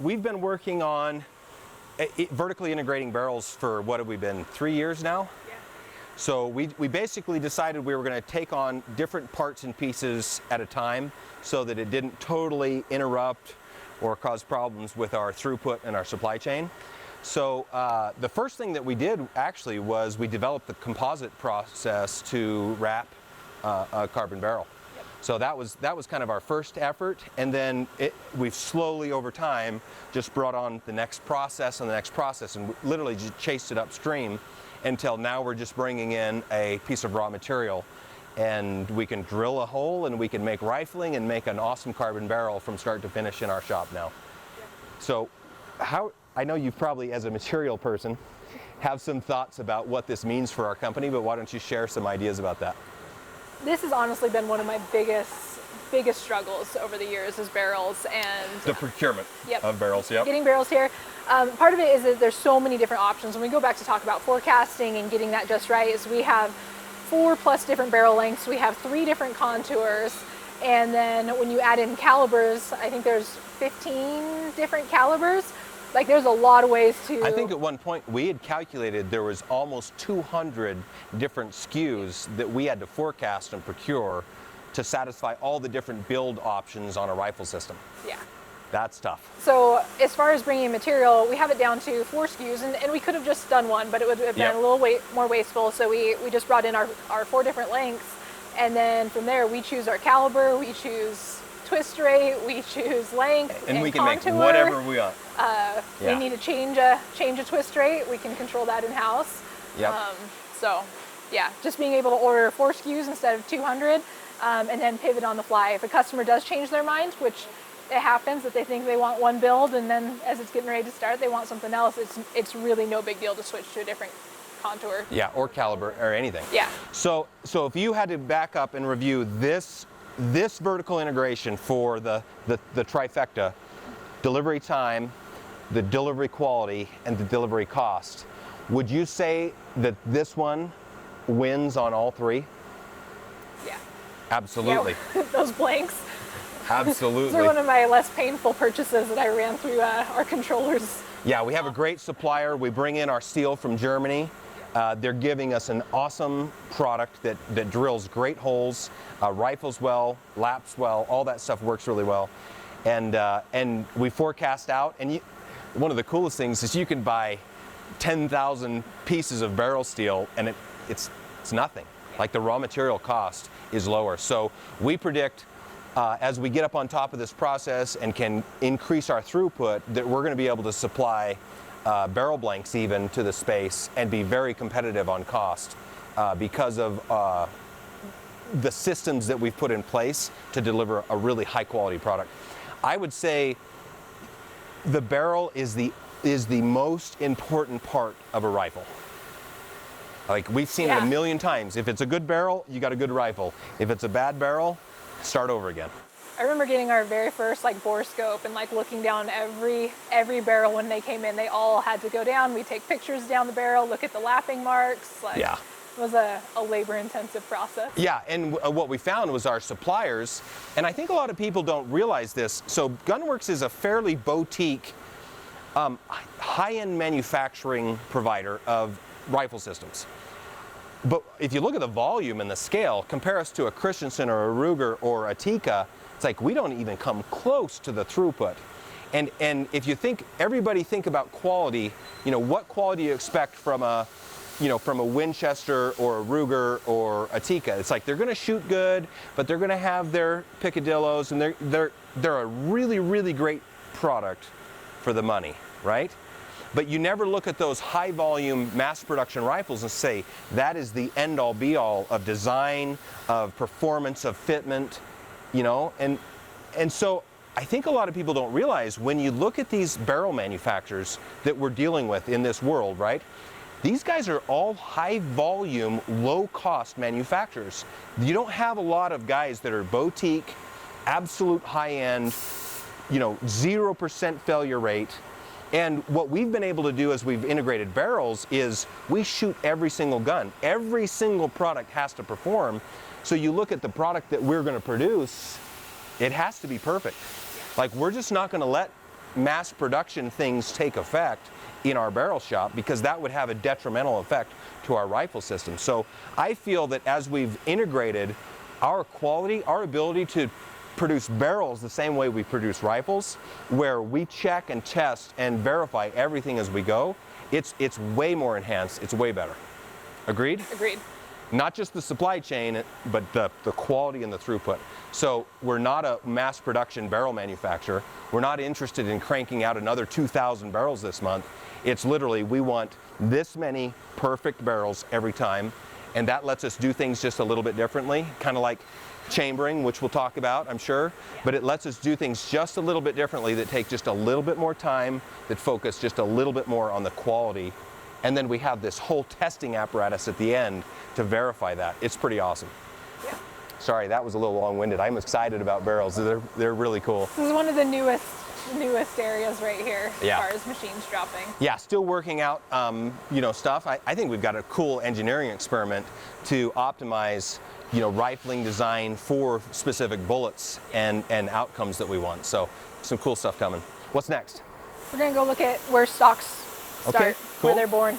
We've been working on vertically integrating barrels for, what have we been, 3 years now? Yeah. So we basically decided we were going to take on different parts and pieces at a time so that it didn't totally interrupt or cause problems with our throughput and our supply chain. So the first thing that we did actually was we developed the composite process to wrap a carbon barrel. So that was kind of our first effort, and then we've slowly over time just brought on the next process and the next process, and literally just chased it upstream until now we're just bringing in a piece of raw material, and we can drill a hole and we can make rifling and make an awesome carbon barrel from start to finish in our shop now. Yeah. So I know you probably, as a material person, have some thoughts about what this means for our company, but why don't you share some ideas about that? This has honestly been one of my biggest struggles over the years is barrels and the procurement of barrels. Yep. Getting barrels here. Part of it is that there's so many different options. When we go back to talk about forecasting and getting that just right, is we have 4+ different barrel lengths. We have 3 different contours, and then when you add in calibers, I think there's 15 different calibers. Like, there's a lot of ways to... I think at one point we had calculated there was almost 200 different SKUs that we had to forecast and procure to satisfy all the different build options on a rifle system. Yeah. That's tough. So as far as bringing material, we have it down to 4 SKUs, and we could have just done one, but it would have been a little more wasteful. So we just brought in our 4 different lengths, and then from there we choose our caliber, we choose twist rate, we choose length, and we can contour. make whatever we want. We need to change a twist rate. We can control that in house. Yep. So yeah, just being able to order 4 SKUs instead of 200, and then pivot on the fly. If a customer does change their mind, which it happens, that they think they want one build, and then as it's getting ready to start, they want something else. It's really no big deal to switch to a different contour. Yeah, or caliber or anything. Yeah. So if you had to back up and review this vertical integration for the trifecta, delivery time, the delivery quality, and the delivery cost, would you say that this one wins on all 3? Yeah. Absolutely. Yeah, those blanks. Absolutely. Those are one of my less painful purchases that I ran through our controllers. Yeah, we have a great supplier. We bring in our steel from Germany. They're giving us an awesome product that drills great holes, rifles well, laps well, all that stuff works really well. And we forecast out, and one of the coolest things is you can buy 10,000 pieces of barrel steel and it's nothing. Like, the raw material cost is lower. So we predict as we get up on top of this process and can increase our throughput, that we're going to be able to supply barrel blanks even to the space and be very competitive on cost because of the systems that we've put in place to deliver a really high quality product. I would say the barrel is the most important part of a rifle. Like, we've seen it a million times. If it's a good barrel, you got a good rifle. If it's a bad barrel, start over again. I remember getting our very first bore scope and looking down every barrel when they came in. They all had to go down. We take pictures down the barrel, look at the lapping marks. Yeah. It was a labor-intensive process. Yeah, and what we found was our suppliers, and I think a lot of people don't realize this. So Gunworks is a fairly boutique, high-end manufacturing provider of rifle systems. But if you look at the volume and the scale, compare us to a Christensen or a Ruger or a Tikka, it's like we don't even come close to the throughput. And if you everybody think about quality, what quality you expect from a Winchester or a Ruger or a Tikka. It's like they're going to shoot good, but they're going to have their picadillos, and they're a really, really great product for the money, right? But you never look at those high volume mass production rifles and say that is the end all be all of design, of performance, of fitment, and so I think a lot of people don't realize, when you look at these barrel manufacturers that we're dealing with in this world, right? These guys are all high volume, low cost manufacturers. You don't have a lot of guys that are boutique, absolute high end, 0% failure rate. And what we've been able to do as we've integrated barrels is we shoot every single gun. Every single product has to perform. So you look at the product that we're going to produce, it has to be perfect. Like, we're just not going to let mass production things take effect in our barrel shop, because that would have a detrimental effect to our rifle system. So I feel that as we've integrated our quality, our ability to produce barrels the same way we produce rifles, where we check and test and verify everything as we go, it's way more enhanced, it's way better. Agreed? Agreed. Not just the supply chain, but the quality and the throughput. So we're not a mass production barrel manufacturer. We're not interested in cranking out another 2,000 barrels this month. It's literally, we want this many perfect barrels every time, and that lets us do things just a little bit differently, kind of like chambering, which we'll talk about, I'm sure, but it lets us do things just a little bit differently that take just a little bit more time, that focus just a little bit more on the quality. And then we have this whole testing apparatus at the end to verify that. It's pretty awesome. Yeah. Sorry, that was a little long-winded. I'm excited about barrels. They're really cool. This is one of the newest areas right here as Yeah. far as machines dropping. Yeah, still working out, stuff. I think we've got a cool engineering experiment to optimize, rifling design for specific bullets and outcomes that we want. So some cool stuff coming. What's next? We're gonna go look at where stocks start, Okay, cool. where they're born.